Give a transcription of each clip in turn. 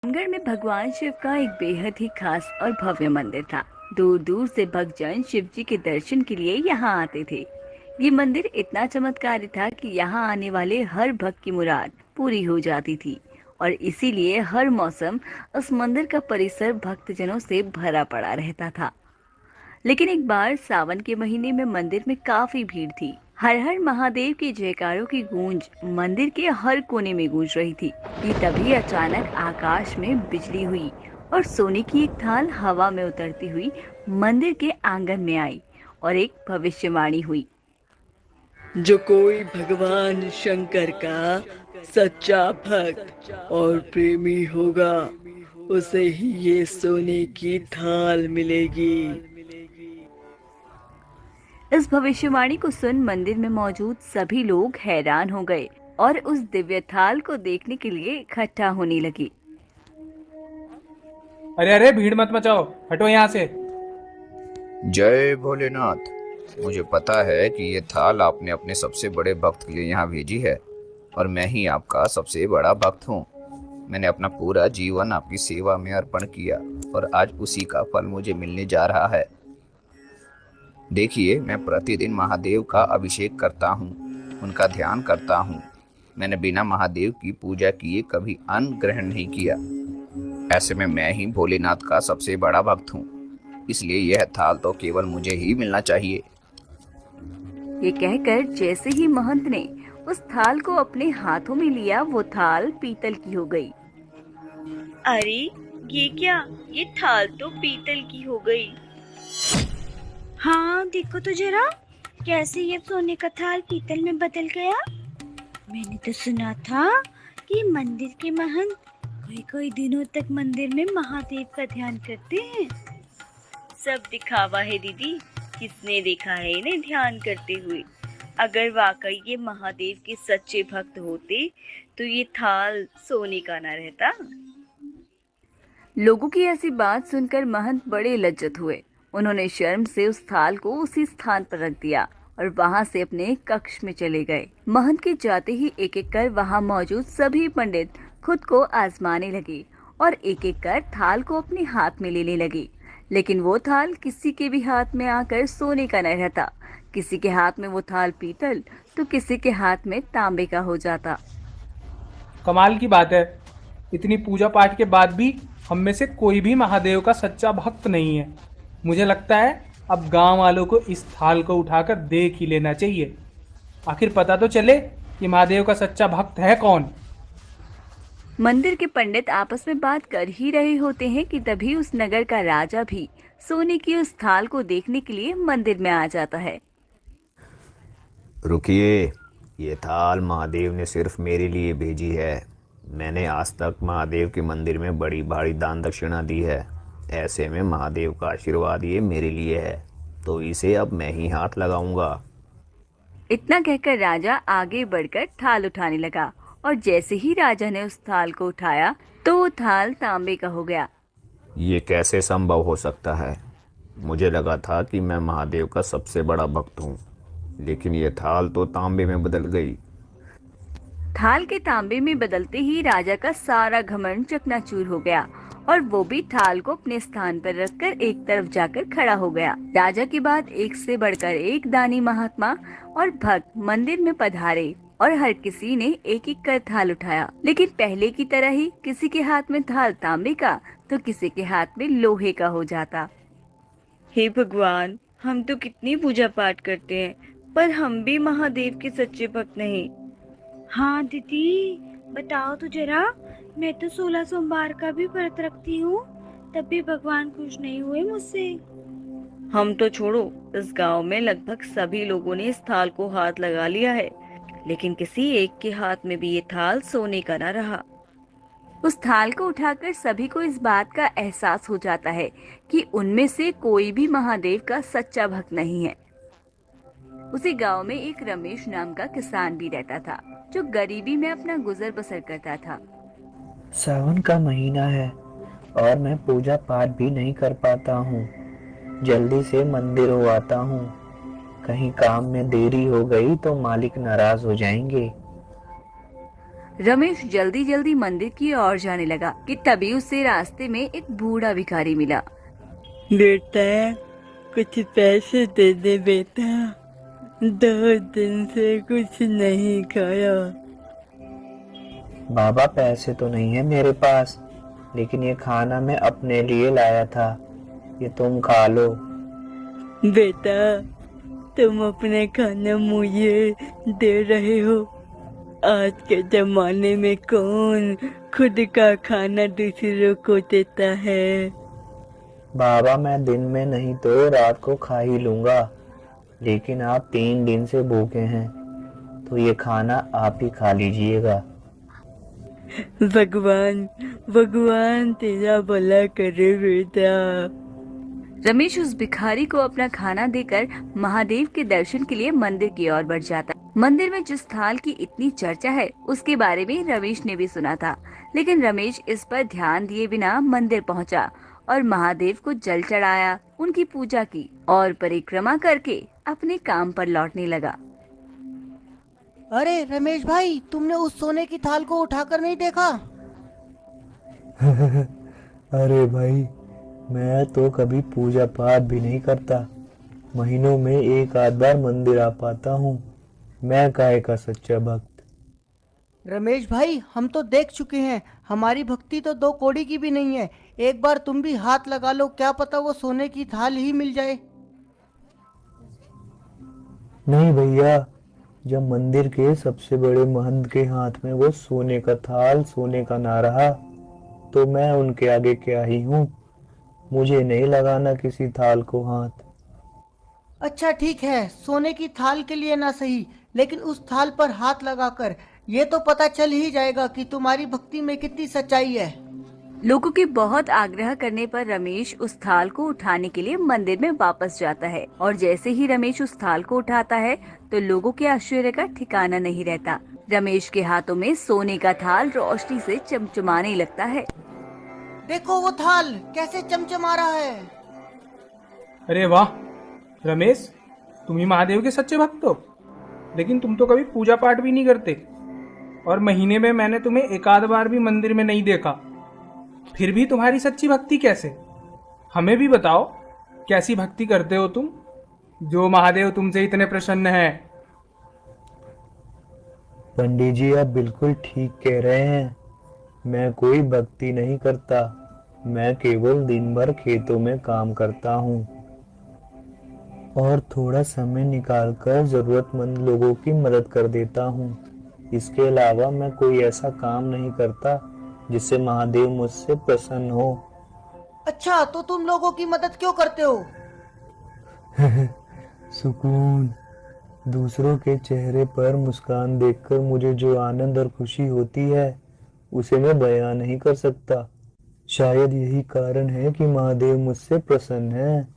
रामगढ़ में भगवान शिव का एक बेहद ही खास और भव्य मंदिर था। दूर दूर से भक्तजन शिव जी के दर्शन के लिए यहाँ आते थे। ये मंदिर इतना चमत्कारी था कि यहाँ आने वाले हर भक्त की मुराद पूरी हो जाती थी और इसीलिए हर मौसम उस मंदिर का परिसर भक्तजनों से भरा पड़ा रहता था। लेकिन एक बार सावन के महीने में मंदिर में काफी भीड़ थी। हर हर महादेव के जयकारों की गूंज मंदिर के हर कोने में गूंज रही थी कि तभी अचानक आकाश में बिजली हुई और सोने की एक थाल हवा में उतरती हुई मंदिर के आंगन में आई और एक भविष्यवाणी हुई। जो कोई भगवान शंकर का सच्चा भक्त और प्रेमी होगा, उसे ही ये सोने की थाल मिलेगी। इस भविष्यवाणी को सुन मंदिर में मौजूद सभी लोग हैरान हो गए और उस दिव्य थाल को देखने के लिए इकट्ठा होने लगे। अरे अरे भीड़ मत मचाओ, हटो यहाँ से। जय भोलेनाथ। मुझे पता है कि ये थाल आपने अपने सबसे बड़े भक्त के लिए यहाँ भेजी है और मैं ही आपका सबसे बड़ा भक्त हूँ। मैंने अपना पूरा जीवन आपकी सेवा में अर्पण किया और आज उसी का फल मुझे मिलने जा रहा है। देखिए, मैं प्रतिदिन महादेव का अभिषेक करता हूँ, उनका ध्यान करता हूँ। मैंने बिना महादेव की पूजा किए कभी अन्न ग्रहण नहीं किया। ऐसे में मैं ही भोलेनाथ का सबसे बड़ा भक्त हूँ, इसलिए यह थाल तो केवल मुझे ही मिलना चाहिए। ये कहकर जैसे ही महंत ने उस थाल को अपने हाथों में लिया, वो थाल पीतल की हो गई। अरे ये क्या, ये थाल तो पीतल की हो गई। हाँ देखो तो जरा, कैसे ये सोने का थाल पीतल में बदल गया। मैंने तो सुना था कि मंदिर के महंत कोई कोई दिनों तक मंदिर में महादेव का ध्यान करते हैं। सब दिखावा है दीदी, किसने देखा है इन्हें ध्यान करते हुए। अगर वाकई ये महादेव के सच्चे भक्त होते तो ये थाल सोने का ना रहता। लोगों की ऐसी बात सुनकर महंत बड़े लज्जित हुए। उन्होंने शर्म से उस थाल को उसी स्थान पर रख दिया और वहां से अपने कक्ष में चले गए। महंत के जाते ही एक एक कर वहां मौजूद सभी पंडित खुद को आजमाने लगे और एक एक कर थाल को अपने हाथ में लेने लगे। लेकिन वो थाल किसी के भी हाथ में आकर सोने का न रहता। किसी के हाथ में वो थाल पीतल तो किसी के हाथ में तांबे का हो जाता। कमाल की बात है, इतनी पूजा पाठ के बाद भी हम में से कोई भी महादेव का सच्चा भक्त नहीं है। मुझे लगता है अब गांव वालों को इस थाल को उठाकर देख ही लेना चाहिए, आखिर पता तो चले कि महादेव का सच्चा भक्त है कौन। मंदिर के पंडित आपस में बात कर ही रहे होते हैं कि तभी उस नगर का राजा भी सोने की उस थाल को देखने के लिए मंदिर में आ जाता है। रुकिए, ये थाल महादेव ने सिर्फ मेरे लिए भेजी है। मैंने आज तक महादेव के मंदिर में बड़ी भारी दान दक्षिणा दी है। ऐसे में महादेव का आशीर्वाद ये मेरे लिए है, तो इसे अब मैं ही हाथ लगाऊंगा। इतना कहकर राजा आगे बढ़कर थाल उठाने लगा और जैसे ही राजा ने उस थाल को उठाया तो वो थाल तांबे का हो गया। ये कैसे संभव हो सकता है? मुझे लगा था कि मैं महादेव का सबसे बड़ा भक्त हूँ, लेकिन ये थाल तो तांबे में बदल गई। थाल के तांबे में बदलते ही राजा का सारा घमंड चकनाचूर हो गया और वो भी थाल को अपने स्थान पर रखकर एक तरफ जाकर खड़ा हो गया। राजा के बाद एक से बढ़कर एक दानी महात्मा और भक्त मंदिर में पधारे और हर किसी ने एक एक कर थाल उठाया। लेकिन पहले की तरह ही किसी के हाथ में थाल तांबे का तो किसी के हाथ में लोहे का हो जाता। हे भगवान, हम तो कितनी पूजा पाठ करते हैं, पर हम भी महादेव के सच्चे भक्त नहीं। हाँ दीदी, बताओ तो जरा, मैं तो 16 सोमवार का भी व्रत रखती हूँ, तब भी भगवान खुश नहीं हुए मुझसे। हम तो छोड़ो, इस गांव में लगभग सभी लोगों ने इस थाल को हाथ लगा लिया है, लेकिन किसी एक के हाथ में भी ये थाल सोने का ना रहा। उस थाल को उठाकर सभी को इस बात का एहसास हो जाता है कि उनमें से कोई भी महादेव का सच्चा भक्त नहीं है। उसी गांव में एक रमेश नाम का किसान भी रहता था, जो गरीबी में अपना गुजर बसर करता था। सावन का महीना है और मैं पूजा पाठ भी नहीं कर पाता हूँ। जल्दी से मंदिर हो आता हूँ, कहीं काम में देरी हो गई तो मालिक नाराज हो जाएंगे। रमेश जल्दी जल्दी मंदिर की ओर जाने लगा कि तभी उसे रास्ते में एक बूढ़ा भिखारी मिला। बेटा, कुछ पैसे दे दे बेटा, 2 दिन से कुछ नहीं खाया। बाबा पैसे तो नहीं है मेरे पास, लेकिन ये खाना मैं अपने लिए लाया था, ये तुम खा लो। बेटा, तुम अपने खाना मुझे दे रहे हो? आज के जमाने में कौन खुद का खाना दूसरों को देता है? बाबा मैं दिन में नहीं तो रात को खा ही लूंगा, लेकिन आप 3 दिन से भूखे हैं, तो ये खाना आप ही खा लीजिएगा। भगवान भगवान तेरा भला करे बेटा। रमेश उस भिखारी को अपना खाना देकर महादेव के दर्शन के लिए मंदिर की ओर बढ़ जाता। मंदिर में जिस थाल की इतनी चर्चा है उसके बारे में रमेश ने भी सुना था, लेकिन रमेश इस पर ध्यान दिए बिना मंदिर पहुंचा और महादेव को जल चढ़ाया, उनकी पूजा की और परिक्रमा करके अपने काम पर लौटने लगा। अरे रमेश भाई, तुमने उस सोने की थाल को उठाकर नहीं देखा? अरे भाई, मैं तो कभी पूजा पाठ भी नहीं करता, महीनों में एक आध बार मंदिर आ पाता हूँ। मैं काहे का सच्चा भक्त। रमेश भाई, हम तो देख चुके हैं, हमारी भक्ति तो 2 कौड़ी की भी नहीं है। एक बार तुम भी हाथ लगा लो, क्या पता वो सोने की थाल ही मिल जाए। नहीं भैया, जब मंदिर के सबसे बड़े महंत के हाथ में वो सोने का थाल, सोने का ना रहा, तो मैं उनके आगे क्या ही हूँ। मुझे नहीं लगाना किसी थाल को हाथ। अच्छा ठीक है, सोने की थाल के लिए ना सही, लेकिन उस थाल पर हाथ लगाकर ये तो पता चल ही जाएगा कि तुम्हारी भक्ति में कितनी सच्चाई है। लोगों के बहुत आग्रह करने पर रमेश उस थाल को उठाने के लिए मंदिर में वापस जाता है और जैसे ही रमेश उस थाल को उठाता है तो लोगों के आश्चर्य का ठिकाना नहीं रहता। रमेश के हाथों में सोने का थाल रोशनी से चमचमाने लगता है। देखो वो थाल कैसे चमचमा रहा है। अरे वाह रमेश, तुम ही महादेव के सच्चे भक्त हो, लेकिन तुम तो कभी पूजा पाठ भी नहीं करते और महीने में मैंने तुम्हें एक आध बार भी मंदिर में नहीं देखा। फिर भी तुम्हारी सच्ची भक्ति कैसे? हमें भी बताओ, कैसी भक्ति करते हो तुम जो महादेव तुमसे इतने प्रसन्न है? पंडित जी, आप बिल्कुल ठीक कह रहे हैं। मैं कोई भक्ति नहीं करता, मैं केवल दिन भर खेतों में काम करता हूँ और थोड़ा समय निकालकर जरूरतमंद लोगों की मदद कर देता हूँ। इसके अलावा मैं कोई ऐसा काम नहीं करता जिससे महादेव मुझसे प्रसन्न हो। अच्छा, तो तुम लोगों की मदद क्यों करते हो? सुकून। दूसरों के चेहरे पर मुस्कान देखकर मुझे जो आनंद और खुशी होती है उसे मैं बयां नहीं कर सकता। शायद यही कारण है कि महादेव मुझसे प्रसन्न है।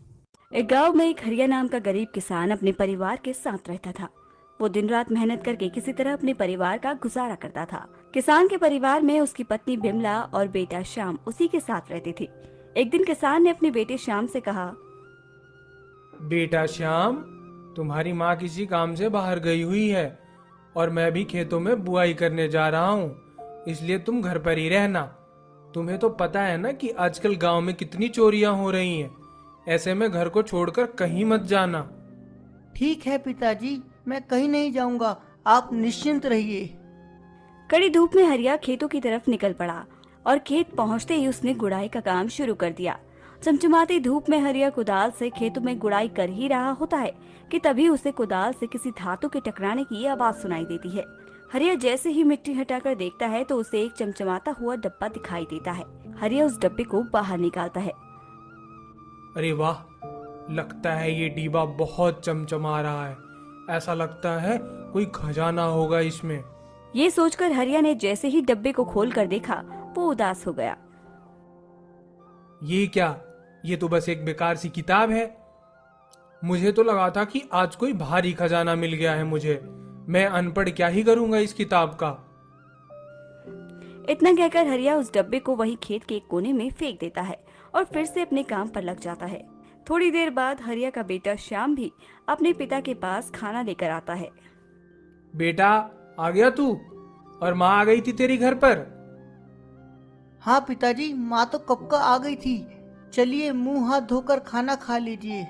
एक गांव में एक हरिया नाम का गरीब किसान अपने परिवार के साथ रहता था। वो दिन रात मेहनत करके किसी तरह अपने परिवार का गुजारा करता था। किसान के परिवार में उसकी पत्नी बिमला और बेटा श्याम उसी के साथ रहते थे। एक दिन किसान ने अपने बेटे श्याम से कहा, बेटा श्याम, तुम्हारी माँ किसी काम से बाहर गई हुई है और मैं भी खेतों में बुआई करने जा रहा हूँ, इसलिए तुम घर पर ही रहना। तुम्हें तो पता है ना कि आजकल गांव में कितनी चोरियां हो रही हैं, ऐसे में घर को छोड़कर कहीं मत जाना। ठीक है पिताजी, मैं कहीं नहीं जाऊंगा, आप निश्चिंत रहिए। कड़ी धूप में हरिया खेतों की तरफ निकल पड़ा और खेत पहुंचते ही उसने गुड़ाई का काम शुरू कर दिया। चमचमाती धूप में हरिया कुदाल से खेतों में गुड़ाई कर ही रहा होता है कि तभी उसे कुदाल से किसी धातु के टकराने की आवाज सुनाई देती है। हरिया जैसे ही मिट्टी हटाकर देखता है तो उसे एक चमचमाता हुआ डब्बा दिखाई देता है। हरिया उस डब्बे को बाहर निकालता है। अरे वाह, लगता है ये डिब्बा बहुत चमचमा रहा है, ऐसा लगता है कोई खजाना होगा इसमें। ये सोचकर हरिया ने जैसे ही डब्बे को खोलकर देखा वो उदास हो गया। ये क्या, ये तो बस एक बेकार सी किताब है। मुझे तो लगा था कि आज कोई भारी खजाना मिल गया है मुझे। मैं अनपढ़ क्या ही करूंगा इस किताब का। इतना कहकर हरिया उस डब्बे को वही खेत के एक कोने में फेंक देता है और फिर से अपने काम पर लग जाता है। थोड़ी देर बाद हरिया का बेटा श्याम भी अपने पिता के पास खाना लेकर आता है। बेटा, आ गया तू? और माँ आ गई थी तेरी घर पर? हाँ पिताजी, माँ तो कब का आ गई थी। चलिए मुंह हाथ धोकर खाना खा लीजिए।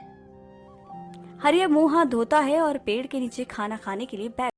हरिया मुंह हाथ धोता है और पेड़ के नीचे खाना खाने के लिए बैठ